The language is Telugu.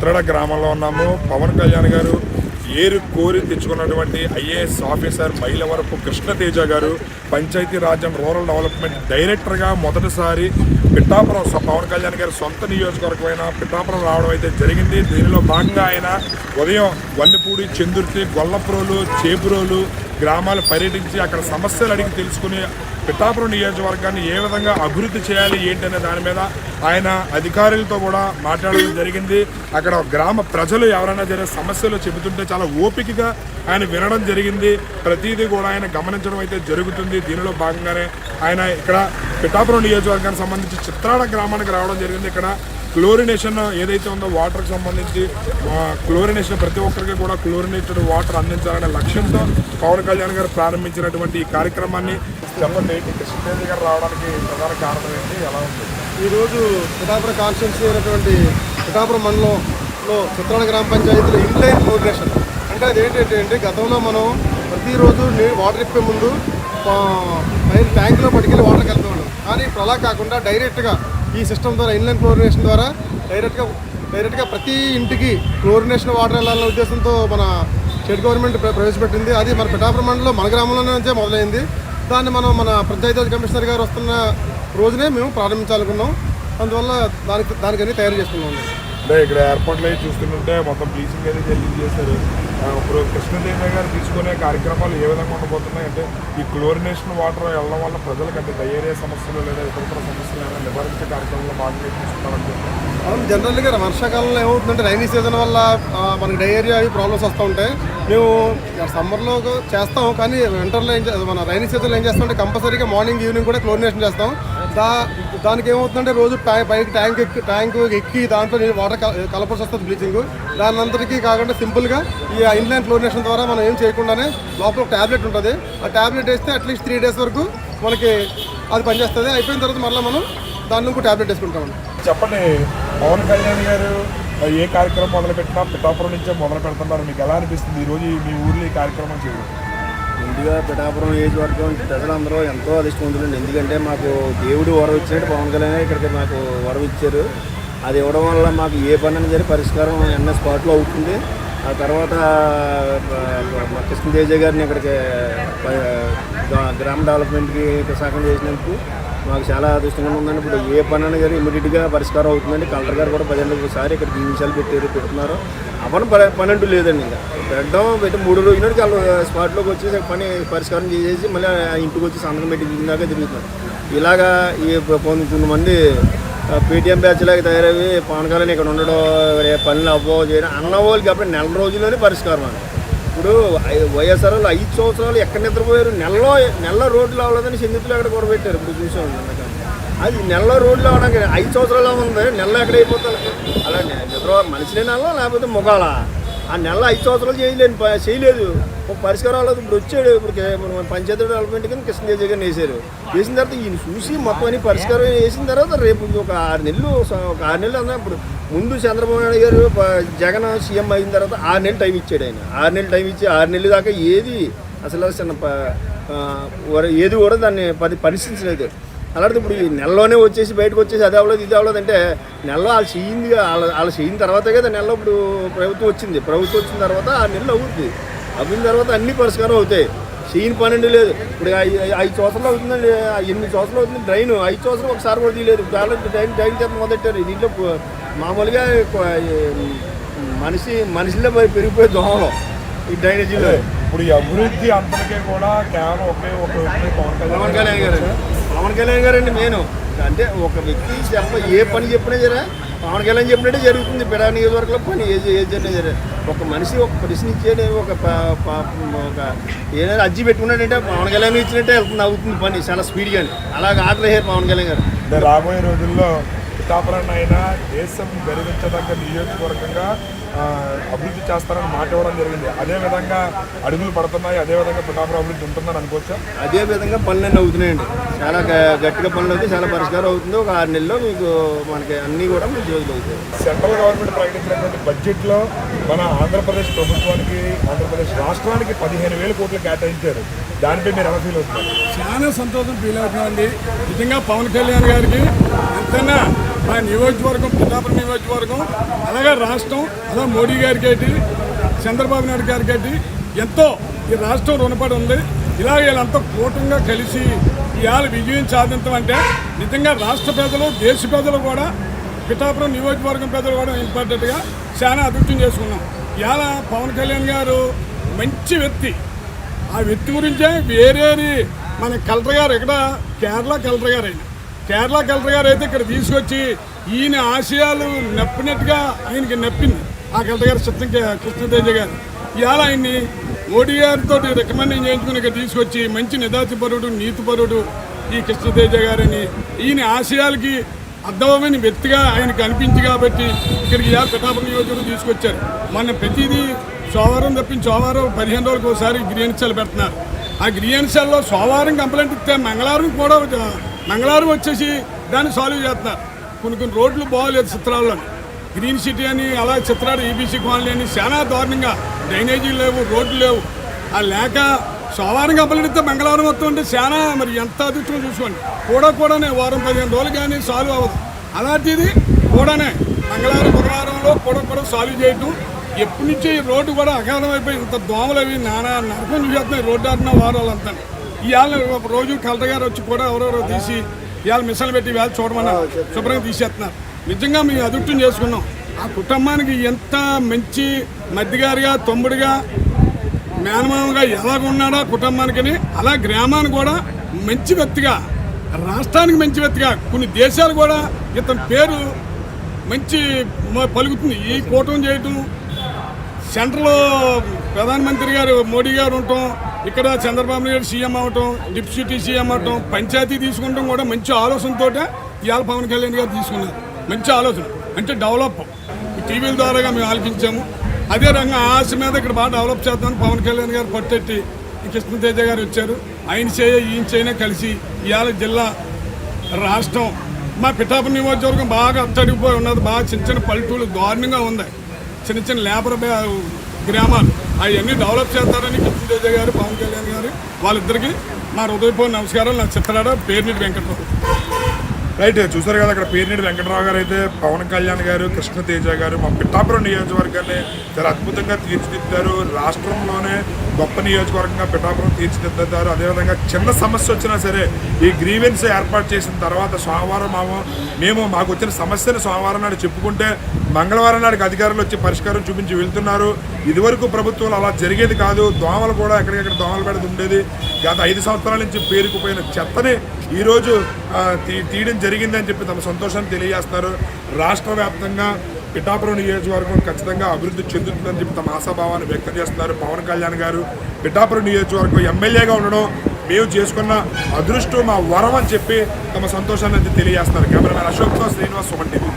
చిత్రడ గ్రామంలో ఉన్నాము. పవన్ కళ్యాణ్ గారు ఏరు కోరి తెచ్చుకున్నటువంటి ఐఏఎస్ ఆఫీసర్ మైలవరపు కృష్ణతేజ గారు పంచాయతీరాజ్ అండ్ రూరల్ డెవలప్మెంట్ డైరెక్టర్గా మొదటిసారి పిఠాపురం పవన్ కళ్యాణ్ గారి సొంత నియోజకవర్గమైన పిఠాపురం రావడం అయితే జరిగింది. దీనిలో భాగంగా ఆయన ఉదయం వన్నెపూడి, చందుర్తి, గొల్లప్రోలు, చేపురోలు గ్రామాలు పర్యటించి అక్కడ సమస్యలు అడిగి తెలుసుకుని పిఠాపురం నియోజకవర్గాన్ని ఏ విధంగా అభివృద్ధి చేయాలి ఏంటనే దాని మీద ఆయన అధికారులతో కూడా మాట్లాడడం జరిగింది. అక్కడ గ్రామ ప్రజలు ఎవరైనా జరిగే సమస్యలు చెబుతుంటే చాలా ఓపికగా ఆయన వినడం జరిగింది. ప్రతిదీ కూడా ఆయన గమనించడం అయితే జరుగుతుంది. దీనిలో భాగంగానే ఆయన ఇక్కడ పిఠాపురం నియోజకవర్గానికి సంబంధించి చిత్రాడ గ్రామానికి రావడం జరిగింది. ఇక్కడ క్లోరినేషన్ ఏదైతే ఉందో వాటర్కి సంబంధించి క్లోరినేషన్ ప్రతి ఒక్కరికి కూడా క్లోరినేటెడ్ వాటర్ అందించాలనే లక్ష్యంతో పవన్ కళ్యాణ్ గారు ప్రారంభించినటువంటి ఈ కార్యక్రమాన్ని చెప్పండి. కృష్ణతేజ గారు రావడానికి ప్రధాన కారణం ఏంటి, ఎలా ఉంటుంది? ఈరోజు పిఠాపురం కాన్స్టిట్యున్సీ అయినటువంటి పిఠాపురం మండలంలో చిత్రాడ గ్రామ పంచాయతీలో ఇన్లైన్ క్లోరినేషన్ అంటే అది ఏంటంటే గతంలో మనం ప్రతిరోజు వాటర్ ఇప్పే ముందు ట్యాంకులో పట్టుకెళ్ళి వాటర్ కలిపేవాళ్ళం. కానీ ఇప్పుడు అలా కాకుండా డైరెక్ట్గా ఈ సిస్టమ్ ద్వారా ఇన్లైన్ క్లోరినేషన్ ద్వారా డైరెక్ట్గా ప్రతి ఇంటికి క్లోరినేషన్ వాటర్ వెళ్ళాలనే ఉద్దేశంతో మన స్టేట్ గవర్నమెంట్ ప్రవేశపెట్టింది. అది మన పిఠాపురం మండలంలో మన గ్రామంలోనే మొదలైంది. దాన్ని మన పంచాయతీరాజ్ కమిషనర్ గారు వస్తున్న రోజునే మేము ప్రారంభించాలనుకున్నాం. అందువల్ల దానికన్నీ తయారు చేసుకున్నాం. అంటే ఇక్కడ ఏర్పాట్లు అయితే చూస్తుంటే మొత్తం బ్లీచింగ్ అయితే చెల్లించి చేశారు. ఇప్పుడు కృష్ణతేజ గారు తీసుకునే కార్యక్రమాలు ఏ విధంగా ఉండబోతున్నాయి అంటే ఈ క్లోరినేషన్ వాటర్ వెళ్ళడం వల్ల ప్రజలకంటే డయేరియా సమస్యలు లేదా ఇతర సమస్యలు ఏమైనా నివారించే కార్యక్రమంలో భాగంగా తీసుకుంటారని చెప్పి మనం జనరల్గా వర్షాకాలంలో ఏమవుతుందంటే రైనీ సీజన్ వల్ల మనకి డయేరియా అవి ప్రాబ్లమ్స్ వస్తూ ఉంటాయి. మేము సమ్మర్లో చేస్తాం, కానీ వింటర్లో మన రైనీ సీజన్లో ఏం చేస్తామంటే కంపల్సరీగా మార్నింగ్ ఈవినింగ్ కూడా క్లోరినేషన్ చేస్తాం. దానికి ఏమవుతుందంటే రోజు పైకి ట్యాంక్ ఎక్కి దాంట్లో వాటర్ కలపాల్సి వస్తుంది బ్లీచింగ్. దాని అంతటికీ కాకుండా సింపుల్గా ఈ ఇన్లైన్ క్లోరినేషన్ ద్వారా మనం ఏం చేయకుండానే లోపల ఒక ట్యాబ్లెట్ ఉంటుంది. ఆ ట్యాబ్లెట్ వేస్తే అట్లీస్ట్ 3 days వరకు మనకి అది పనిచేస్తుంది. అయిపోయిన తర్వాత మళ్ళీ మనం దాన్ని ఇంకో ట్యాబ్లెట్ వేసుకుంటామండి. చెప్పండి, పవన్ కళ్యాణ్ గారు ఏ కార్యక్రమం మొదలుపెట్టినా పిఠాపురం నుంచే మొదలు పెడుతున్నారు. మీకు ఎలా అనిపిస్తుంది ఈరోజు మీ ఊర్లో ఈ కార్యక్రమం చేయడం? ముందుగా పిఠాపురం నియోజకవర్గం ప్రజలందరూ ఎంతో అదృష్టవంతులండి. ఎందుకంటే మాకు దేవుడు వరం ఇచ్చినట్టు పవన్ కళ్యాణ్ ఇక్కడికి మాకు వరం ఇచ్చారు. అది ఇవ్వడం వల్ల మాకు ఏ పని అనేది సరే పరిష్కారం స్పాట్లో అవుతుంది. ఆ తర్వాత కృష్ణతేజ గారిని ఇక్కడికి గ్రామ డెవలప్మెంట్కి సహాయం చేసినందుకు మాకు చాలా అదృష్టంగా ఉందండి. ఇప్పుడు ఏ పని అనేది సరే ఇమీడియట్గా పరిష్కారం అవుతుందండి. కలెక్టర్ గారు కూడా 10 ఏళ్ళకి ఒకసారి ఇక్కడ నిమిషాలు పెడుతున్నారు. అవన్నీ పని అంటూ లేదండి. ఇంకా పెట్టి 3 రోజులకి వాళ్ళు స్పాట్లోకి వచ్చేసి పని పరిష్కారం చేసేసి మళ్ళీ ఇంటికి వచ్చి సంతకం పెట్టి దాకా తిరుగుతున్నారు. ఇలాగా ఈ కొంతమంది పేటీఎం బ్యాచ్ లాగా తయారవి పవన్ కళ్యాణ్ ఇక్కడ ఉండడం పనులు అవ్వవు చేయడం అన్న వాళ్ళకి అప్పుడు 4 రోజుల్లోనే పరిష్కారం అండి. ఇప్పుడు వైఎస్ఆర్ 5 సంవత్సరాలు ఎక్కడ నిద్రపోయారు, నెల రోడ్లు అవ్వలేదని చెందితులు ఎక్కడ కూడా పెట్టారు. ఇప్పుడు చూసామండి అందుకని అది నెల రోడ్లు అవడానికి 5 సంవత్సరాలు ఉంది, నెల ఎక్కడ అయిపోతారు. అలా నిద్ర మనిషినే నెల లేకపోతే మొగాల ఆ నెల 5 సంవత్సరాలు చేయలేదు, ఒక పరిష్కారం అవ్వలేదు. ఇప్పుడు వచ్చాడు. ఇప్పుడు పంచాయతీ డెవలప్మెంట్ కింద కృష్ణతేజ గారిని వేసిన తర్వాత ఈయన చూసి మొత్తం అన్ని పరిష్కారం వేసిన తర్వాత రేపు ఒక 6 నెలలు అన్నా. ఇప్పుడు ముందు చంద్రబాబు నాయుడు గారు జగన్ సీఎం అయిన తర్వాత 6 నెలలు టైం ఇచ్చాడు. ఆయన 6 నెలలు టైం ఇచ్చి 6 నెలల దాకా ఏది అసలు ఏది కూడా దాన్ని పరిశీలించలేదు. అలాంటి ఇప్పుడు ఈ నెలలోనే వచ్చేసి బయటకు వచ్చేసి అది అవ్వలేదు ఇది అవ్వలేదు అంటే నెలలో వాళ్ళు చేయిన తర్వాతే కదా నెలలో ఇప్పుడు ప్రభుత్వం వచ్చింది వచ్చిన తర్వాత 6 నెలలు అవుతుంది. అయిన తర్వాత అన్ని పరిష్కారం అవుతాయి. చేయని పని లేదు. ఇప్పుడు 5 సంవత్సరాలు అవుతుందండి, 8 సంవత్సరాలు అవుతుంది. డ్రైన్ 5 సంవత్సరాలు ఒకసారి కూడా తీయలేదు. డ్రైన్ చేత మొదలెట్టారు. దీంట్లో మామూలుగా మనిషిలో పెరిగిపోయే దోమలు ఈ డ్రైనేజీలో. ఇప్పుడు ఈ అభివృద్ధి అంతటికే కూడా కేవలం పవన్ కళ్యాణ్ గారండి మెయిన్. అంటే ఒక వ్యక్తి ఏ పని చెప్పినా సరే పవన్ కళ్యాణ్ చెప్పినట్టే జరుగుతుంది. పిఠా నియోజకవర్గంలో పని ఏదైనా సరే ఒక మనిషి ఒక ప్రశ్నించే ఒక ఏదైనా అర్జీ పెట్టుకున్నాడంటే పవన్ కళ్యాణ్ ఇచ్చినట్టే అవుతుంది పని చాలా స్పీడ్గా. అలాగే ఆర్డర్ అయ్యారు పవన్ కళ్యాణ్ గారు. రాబోయే రోజుల్లో పిఠాపురాన్ని అయినా దేశం గర్వించదగ్గ నియోజకవర్గంగా అభివృద్ధి చేస్తారని మాట ఇవ్వడం జరిగింది. అదేవిధంగా అడుగులు పడుతున్నాయి, అదేవిధంగా పిఠాపురం అభివృద్ధి ఉంటుందని అనుకోవచ్చా? అదే విధంగా పనులన్నీ అవుతున్నాయండి. చాలా గట్టిగా పనులు అవుతాయి, చాలా పరిష్కారం అవుతుంది. ఒక 6 నెలల్లో మీకు మనకి అన్నీ కూడా మీకు జోజులు అవుతాయి. సెంట్రల్ గవర్నమెంట్ ప్రకటించినటువంటి బడ్జెట్లో మన ఆంధ్రప్రదేశ్ ప్రభుత్వానికి ఆంధ్రప్రదేశ్ రాష్ట్రానికి 15,000 కోట్లు కేటాయించారు. దానిపై మీరు ఎలా ఫీల్ అవుతున్నారు? చాలా సంతోషం ఫీల్ అవుతున్నామండి. నిజంగా పవన్ కళ్యాణ్ గారికి ఎంతైనా మా నియోజకవర్గం పిఠాపురం నియోజకవర్గం అలాగే రాష్ట్రం అలా మోడీ గారికి ఏంటి చంద్రబాబు నాయుడు గారికి ఏంటి ఎంతో ఈ రాష్ట్రం రుణపడి ఉంది. ఇలా వీళ్ళంతా కూటంగా కలిసి ఇవాళ విజయం సాధించడం అంటే నిజంగా రాష్ట్ర ప్రజలు దేశ ప్రజలు కూడా పిఠాపురం నియోజకవర్గం ప్రజలు కూడా ఇంపార్టెంట్గా చాలా అభివృద్ధి చేసుకున్నాం. ఇవాళ పవన్ కళ్యాణ్ గారు మంచి వ్యక్తి. ఆ వ్యక్తి గురించే వేరేది మన కలెక్టర్ గారు ఇక్కడ కేరళ కలెక్టర్ గారు కేరళ కలెక్టర్ గారు అయితే ఇక్కడ తీసుకొచ్చి ఈయన ఆశయాలు నప్పినట్టుగా ఆయనకి నప్పింది ఆ కలెక్టర్ గారు కృష్ణతేజ గారు. ఇవాళ ఆయన్ని మోడీ గారితో రికమెండ్ చేయించుకుని ఇక్కడ తీసుకొచ్చి మంచి నిదాతిపరుడు నీతిపరుడు ఈ కృష్ణతేజ గారని ఈయన ఆశయాలకి అర్థమైన వ్యక్తిగా ఆయనకు అనిపించి కాబట్టి ఇక్కడికి ఇవాళ పిఠాపురం నియోజకవర్గం తీసుకొచ్చారు. మన ప్రతిదీ సోమవారం తప్పించి సోమవారం 15 రోజులకు ఒకసారి గ్రీవెన్సీలు పెడుతున్నారు. ఆ గ్రీవెన్సీల్లో సోమవారం కంప్లైంట్ ఇస్తే మంగళవారం వచ్చేసి దాన్ని సాల్వ్ చేస్తున్నారు. కొన్ని రోడ్లు బాగోలేదు చిత్రాల్లో, గ్రీన్ సిటీ అని అలా చిత్రాలు ఈబీసీ కాలనీ అని చాలా దారుణంగా డ్రైనేజీలు లేవు, రోడ్లు లేవు. ఆ లేక సోమవారం కంప్లైంట్ ఇస్తే మంగళవారం వస్తూ ఉంటే చాలా మరి ఎంత అదృష్టం చూసుకోండి. కూడానే వారం 15 రోజులు కానీ సాల్వ్ అవ్వదు. అలాంటిది కూడానే మంగళవారం బుధవారంలో కూడా సాల్వ్ చేయటం. ఎప్పటి నుంచి ఈ రోడ్డు కూడా అగాధం అయిపోయి ఇంత దోమలు అవి నానా నరకం చూసేస్తున్నాయి రోడ్డు ఆడిన వారాలంతా. ఇవాళ రోజు కలెక్టర్ గారు వచ్చి కూడా ఎవరెవరో తీసి ఇవాళ మిషన్లు పెట్టి ఇవాళ చూడమన్నారు, శుభ్రంగా తీసేస్తున్నారు. నిజంగా మేము అదృష్టం చేసుకున్నాం. ఆ కుటుంబానికి ఎంత మంచి మధ్యగారిగా తమ్ముడిగా మేనమామగా ఎలాగున్నాడో కుటుంబానికి అలా గ్రామానికి కూడా మంచి వ్యక్తిగా రాష్ట్రానికి మంచి వ్యక్తిగా కొన్ని దేశాలు కూడా ఇతని పేరు మంచి పలుకుతుంది. ఈ కూటమి చేయటం, సెంట్రల్లో ప్రధానమంత్రి గారు మోడీ గారు ఉండటం, ఇక్కడ చంద్రబాబు నాయుడు సీఎం అవటం, డిప్యూటీ సీఎం అవటం, పంచాయతీ తీసుకుంటాం కూడా మంచి ఆలోచనతో ఇవాళ పవన్ కళ్యాణ్ గారు తీసుకున్నారు. మంచి ఆలోచన అంటే డెవలప్ టీవీల ద్వారాగా మేము ఆలోచించాము. అదే రంగం ఆశ మీద ఇక్కడ బాగా డెవలప్ చేద్దామని పవన్ కళ్యాణ్ గారు పట్టెట్టి కృష్ణతేజ గారు వచ్చారు. ఆయన ఈయన చేయనే కలిసి ఇవాళ జిల్లా రాష్ట్రం మా పిఠాపురం నియోజకవర్గం బాగా అట్టడిగిపోయి ఉన్నది. బాగా చిన్న పల్లెటూళ్ళు దారుణంగా ఉంది. చిన్న లేబర్ గ్రామాలు అవన్నీ డెవలప్ చేస్తారని కృష్ణతేజ గారు పవన్ కళ్యాణ్ గారు వాళ్ళిద్దరికీ మా హృదయపూర్వక నమస్కారాలు. నా చిత్రాడ పేర్నిటి వెంకటరావు. రైట్, చూసారు కదా అక్కడ పేర్నిటి వెంకటరావు గారు అయితే పవన్ కళ్యాణ్ గారు కృష్ణతేజ గారు మా పిఠాపురం నియోజకవర్గాన్ని చాలా అద్భుతంగా తీర్చిదిద్దారు. రాష్ట్రంలోనే గొప్ప నియోజకవర్గంగా పిఠాపురం తీర్చిదిద్దారు. అదేవిధంగా చిన్న సమస్య వచ్చినా సరే ఈ గ్రీవెన్స్ ఏర్పాటు చేసిన తర్వాత సోమవారం మాకు వచ్చిన సమస్యను సోమవారం నాడు చెప్పుకుంటే మంగళవారం నాటికి అధికారులు వచ్చి పరిష్కారం చూపించి వెళ్తున్నారు. ఇదివరకు ప్రభుత్వంలో అలా జరిగేది కాదు. దోమలు కూడా ఎక్కడికెక్కడ దోమలు పెడది ఉండేది. గత 5 సంవత్సరాల నుంచి పేరుకుపోయిన చెత్తని ఈరోజు తీయడం జరిగిందని చెప్పి తమ సంతోషాన్ని తెలియజేస్తున్నారు. రాష్ట్ర వ్యాప్తంగా పిఠాపురం నియోజకవర్గం ఖచ్చితంగా అభివృద్ధి చెందుతుందని చెప్పి తమ ఆశాభావాన్ని వ్యక్తం చేస్తున్నారు. పవన్ కళ్యాణ్ గారు పిఠాపురం నియోజకవర్గం ఎమ్మెల్యేగా ఉండడం మేము చేసుకున్న అదృష్టం మా వరం అని చెప్పి తమ సంతోషాన్ని తెలియజేస్తున్నారు. కెమెరామెన్ అశోక్తో శ్రీనివాస్, సుమన్ టీవీ.